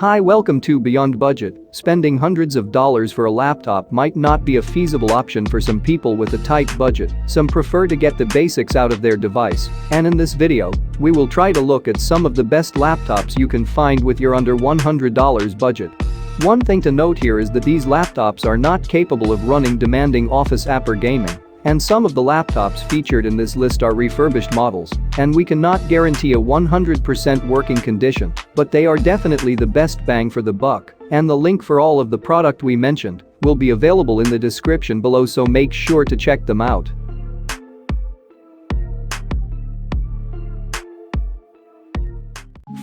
Hi, welcome to Beyond Budget. Spending hundreds of dollars for a laptop might not be a feasible option for some people with a tight budget. Some prefer to get the basics out of their device. And in this video, we will try to look at some of the best laptops you can find with your under $100 budget. One thing to note here is that these laptops are not capable of running demanding office app or gaming. And some of the laptops featured in this list are refurbished models, and we cannot guarantee a 100% working condition, but they are definitely the best bang for the buck, and the link for all of the product we mentioned will be available in the description below, so make sure to check them out.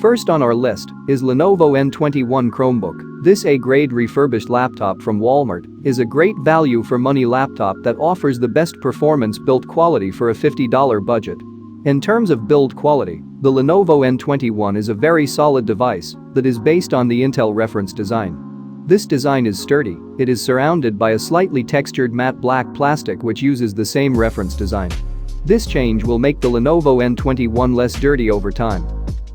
First on our list is Lenovo N21 Chromebook. This A-grade refurbished laptop from Walmart is a great value for money laptop that offers the best performance build quality for a $50 budget. In terms of build quality, the Lenovo N21 is a very solid device that is based on the Intel reference design. This design is sturdy. It is surrounded by a slightly textured matte black plastic which uses the same reference design. This change will make the Lenovo N21 less dirty over time.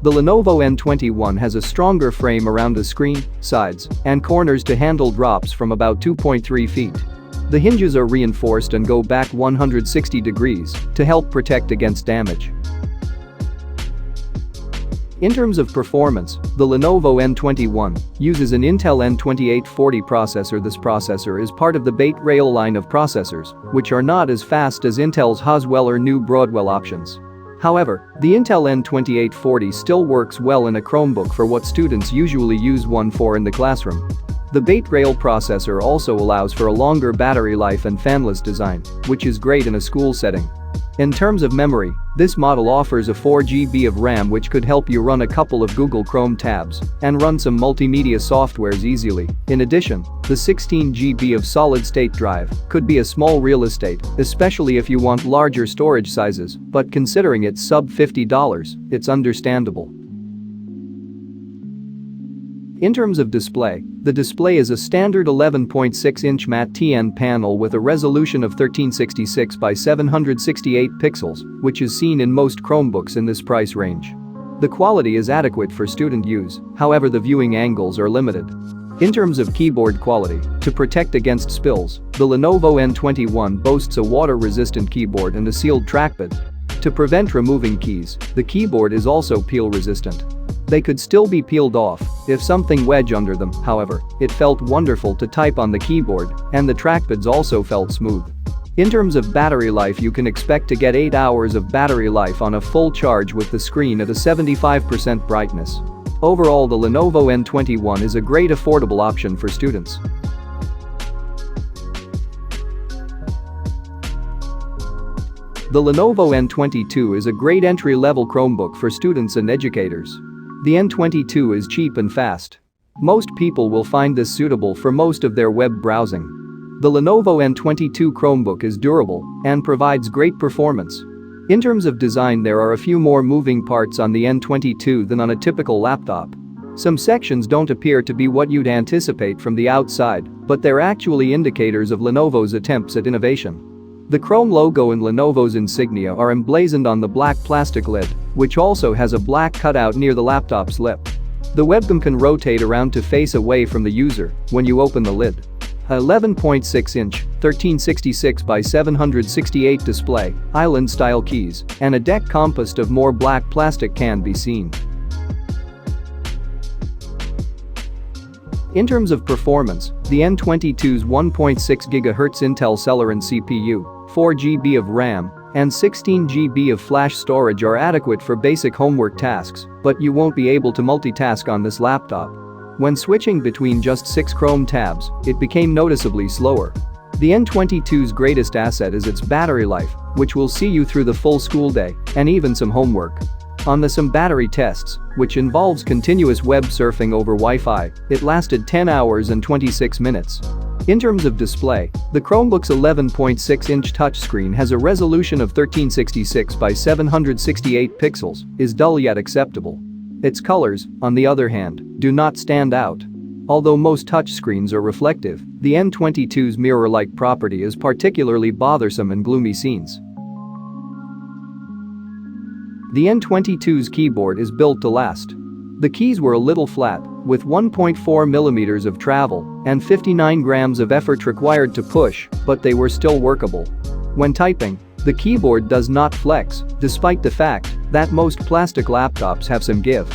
The Lenovo N21 has a stronger frame around the screen, sides, and corners to handle drops from about 2.3 feet. The hinges are reinforced and go back 160 degrees to help protect against damage. In terms of performance, the Lenovo N21 uses an Intel N2840 processor. This processor is part of the Bait Rail line of processors, which are not as fast as Intel's Haswell or new Broadwell options. However, the Intel N2840 still works well in a Chromebook for what students usually use one for in the classroom. The Bait Rail processor also allows for a longer battery life and fanless design, which is great in a school setting. In terms of memory, this model offers a 4 GB of RAM which could help you run a couple of Google Chrome tabs and run some multimedia softwares easily. In addition, the 16 GB of solid-state drive could be a small real estate, especially if you want larger storage sizes, but considering it's sub $50, it's understandable. In terms of display, the display is a standard 11.6-inch matte TN panel with a resolution of 1366 by 768 pixels, which is seen in most Chromebooks in this price range. The quality is adequate for student use, however the viewing angles are limited. In terms of keyboard quality, to protect against spills, the Lenovo N21 boasts a water-resistant keyboard and a sealed trackpad. To prevent removing keys, the keyboard is also peel-resistant. They could still be peeled off if something wedged under them, however, it felt wonderful to type on the keyboard, and the trackpads also felt smooth. In terms of battery life, you can expect to get 8 hours of battery life on a full charge with the screen at a 75% brightness. Overall, the Lenovo N21 is a great affordable option for students. The Lenovo N22 is a great entry-level Chromebook for students and educators. The N22 is cheap and fast. Most people will find this suitable for most of their web browsing. The Lenovo N22 Chromebook is durable and provides great performance. In terms of design, there are a few more moving parts on the N22 than on a typical laptop. Some sections don't appear to be what you'd anticipate from the outside, but they're actually indicators of Lenovo's attempts at innovation. The Chrome logo and Lenovo's insignia are emblazoned on the black plastic lid, which also has a black cutout near the laptop's lip. The webcam can rotate around to face away from the user when you open the lid. A 11.6-inch, 1366 by 768 display, island-style keys, and a deck composed of more black plastic can be seen. In terms of performance, the N22's 1.6 GHz Intel Celeron CPU, 4 GB of RAM, and 16 GB of flash storage are adequate for basic homework tasks, but you won't be able to multitask on this laptop. When switching between just 6 Chrome tabs, it became noticeably slower. The N22's greatest asset is its battery life, which will see you through the full school day, and even some homework. On some battery tests, which involves continuous web surfing over Wi-Fi, it lasted 10 hours and 26 minutes. In terms of display, the Chromebook's 11.6-inch touchscreen has a resolution of 1366 by 768 pixels, is dull yet acceptable. Its colors, on the other hand, do not stand out. Although most touchscreens are reflective, the N22's mirror-like property is particularly bothersome in gloomy scenes. The N22's keyboard is built to last. The keys were a little flat, with 1.4 millimeters of travel and 59 grams of effort required to push, but they were still workable. When typing, the keyboard does not flex, despite the fact that most plastic laptops have some give.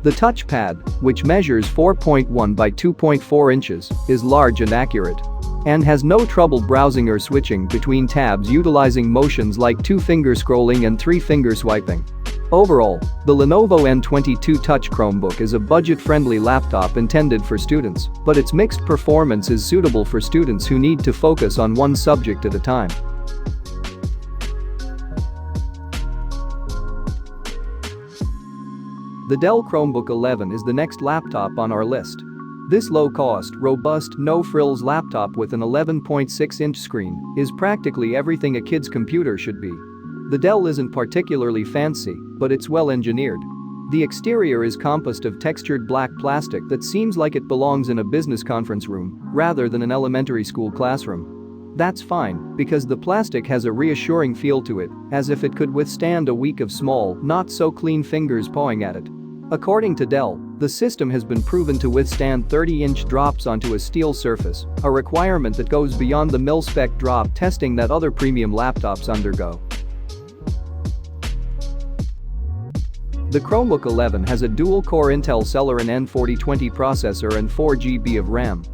The touchpad, which measures 4.1 by 2.4 inches, is large and accurate and has no trouble browsing or switching between tabs utilizing motions like 2-finger scrolling and 3-finger swiping. Overall, the Lenovo N22 Touch Chromebook is a budget-friendly laptop intended for students, but its mixed performance is suitable for students who need to focus on one subject at a time. The Dell Chromebook 11 is the next laptop on our list. This low-cost, robust, no-frills laptop with an 11.6-inch screen is practically everything a kid's computer should be. The Dell isn't particularly fancy, but it's well-engineered. The exterior is composed of textured black plastic that seems like it belongs in a business conference room rather than an elementary school classroom. That's fine, because the plastic has a reassuring feel to it, as if it could withstand a week of small, not-so-clean fingers pawing at it. According to Dell, the system has been proven to withstand 30-inch drops onto a steel surface, a requirement that goes beyond the mil-spec drop testing that other premium laptops undergo. The Chromebook 11 has a dual-core Intel Celeron N4020 processor and 4 GB of RAM.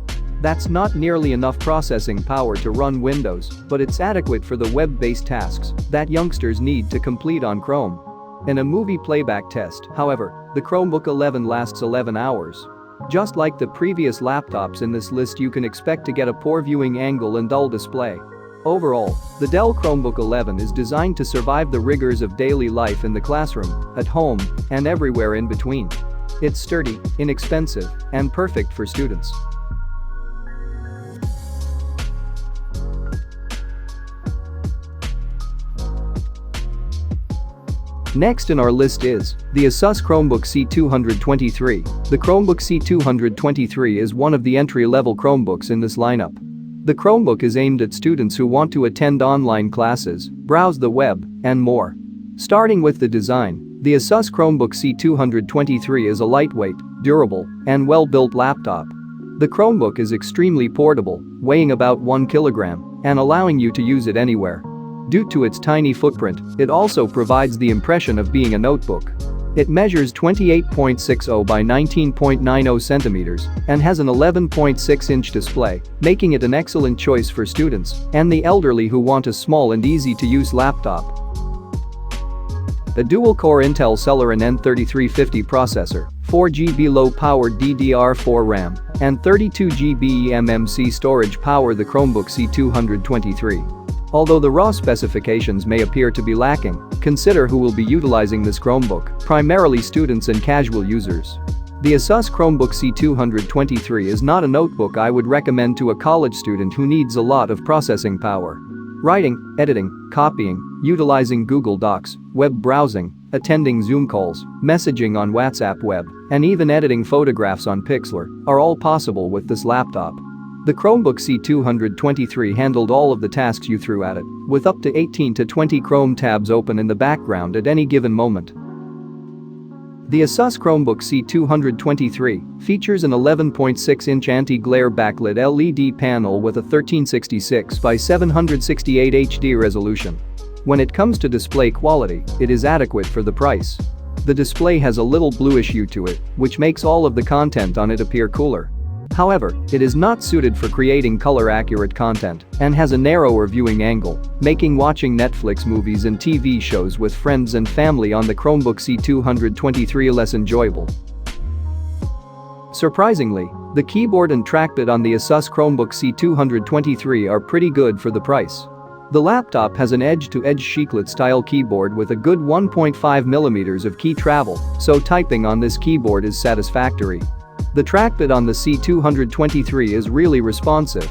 That's not nearly enough processing power to run Windows, but it's adequate for the web-based tasks that youngsters need to complete on Chrome. In a movie playback test, however, the Chromebook 11 lasts 11 hours. Just like the previous laptops in this list, you can expect to get a poor viewing angle and dull display. Overall, the Dell Chromebook 11 is designed to survive the rigors of daily life in the classroom, at home, and everywhere in between. It's sturdy, inexpensive, and perfect for students. Next in our list is the Asus Chromebook C223. The Chromebook C223 is one of the entry-level Chromebooks in this lineup. The Chromebook is aimed at students who want to attend online classes, browse the web, and more. Starting with the design, the Asus Chromebook C223 is a lightweight, durable, and well-built laptop. The Chromebook is extremely portable, weighing about 1 kilogram, and allowing you to use it anywhere. Due to its tiny footprint, it also provides the impression of being a notebook. It measures 28.60 by 19.90 centimeters and has an 11.6-inch display, making it an excellent choice for students and the elderly who want a small and easy-to-use laptop. A dual-core Intel Celeron N3350 processor, 4 GB low-powered DDR4 RAM, and 32 GB eMMC storage power the Chromebook C223. Although the raw specifications may appear to be lacking, consider who will be utilizing this Chromebook, primarily students and casual users. The Asus Chromebook C223 is not a notebook I would recommend to a college student who needs a lot of processing power. Writing, editing, copying, utilizing Google Docs, web browsing, attending Zoom calls, messaging on WhatsApp web, and even editing photographs on Pixlr are all possible with this laptop. The Chromebook C223 handled all of the tasks you threw at it, with up to 18 to 20 Chrome tabs open in the background at any given moment. The Asus Chromebook C223 features an 11.6-inch anti-glare backlit LED panel with a 1366 by 768 HD resolution. When it comes to display quality, it is adequate for the price. The display has a little bluish hue to it, which makes all of the content on it appear cooler. However, it is not suited for creating color-accurate content and has a narrower viewing angle, making watching Netflix movies and TV shows with friends and family on the Chromebook C223 less enjoyable. Surprisingly, the keyboard and trackpad on the Asus Chromebook C223 are pretty good for the price. The laptop has an edge-to-edge chiclet-style keyboard with a good 1.5 mm of key travel, so typing on this keyboard is satisfactory. The trackpad on the C223 is really responsive.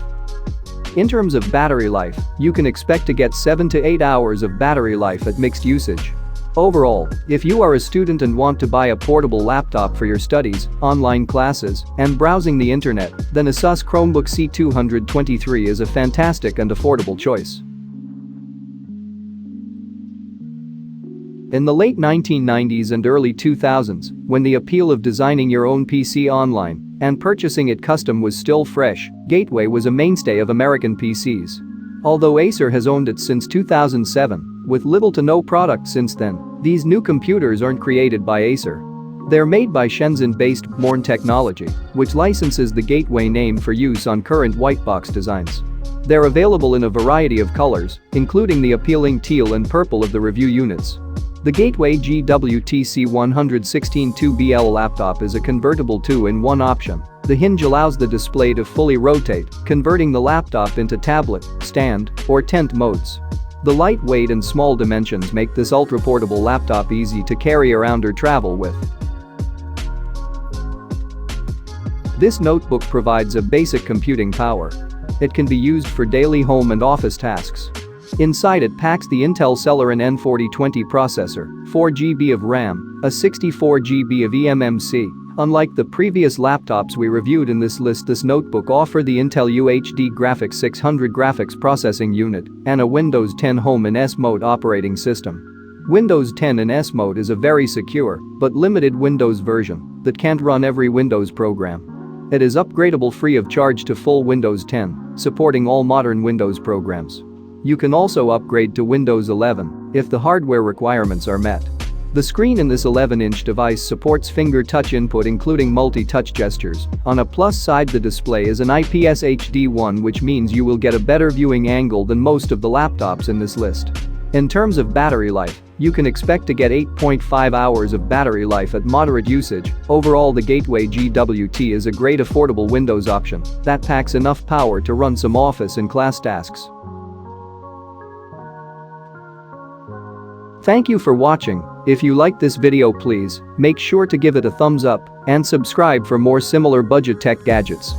In terms of battery life, you can expect to get 7 to 8 hours of battery life at mixed usage. Overall, if you are a student and want to buy a portable laptop for your studies, online classes, and browsing the internet, then Asus Chromebook C223 is a fantastic and affordable choice. In the late 1990s and early 2000s, when the appeal of designing your own PC online and purchasing it custom was still fresh, Gateway was a mainstay of American PCs. Although Acer has owned it since 2007, with little to no product since then, these new computers aren't created by Acer. They're made by Shenzhen-based Morn Technology, which licenses the Gateway name for use on current white box designs. They're available in a variety of colors, including the appealing teal and purple of the review units. The Gateway GWTC 116 2BL laptop is a convertible 2-in-1 option. The hinge allows the display to fully rotate, converting the laptop into tablet, stand, or tent modes. The lightweight and small dimensions make this ultra-portable laptop easy to carry around or travel with. This notebook provides a basic computing power. It can be used for daily home and office tasks. Inside it packs the Intel Celeron N4020 processor, 4GB of RAM, a 64GB of eMMC. Unlike the previous laptops we reviewed in this list, this notebook offers the Intel UHD Graphics 600 graphics processing unit and a Windows 10 Home in S Mode operating system. Windows 10 in S Mode is a very secure but limited Windows version that can't run every Windows program. It is upgradable free of charge to full Windows 10, supporting all modern Windows programs. You can also upgrade to Windows 11 if the hardware requirements are met. The screen in this 11-inch device supports finger touch input including multi-touch gestures. On a plus side, the display is an IPS HD1, which means you will get a better viewing angle than most of the laptops in this list. In terms of battery life, you can expect to get 8.5 hours of battery life at moderate usage. Overall, the Gateway GWT is a great affordable Windows option that packs enough power to run some office and class tasks. Thank you for watching. If you liked this video, please make sure to give it a thumbs up and subscribe for more similar budget tech gadgets.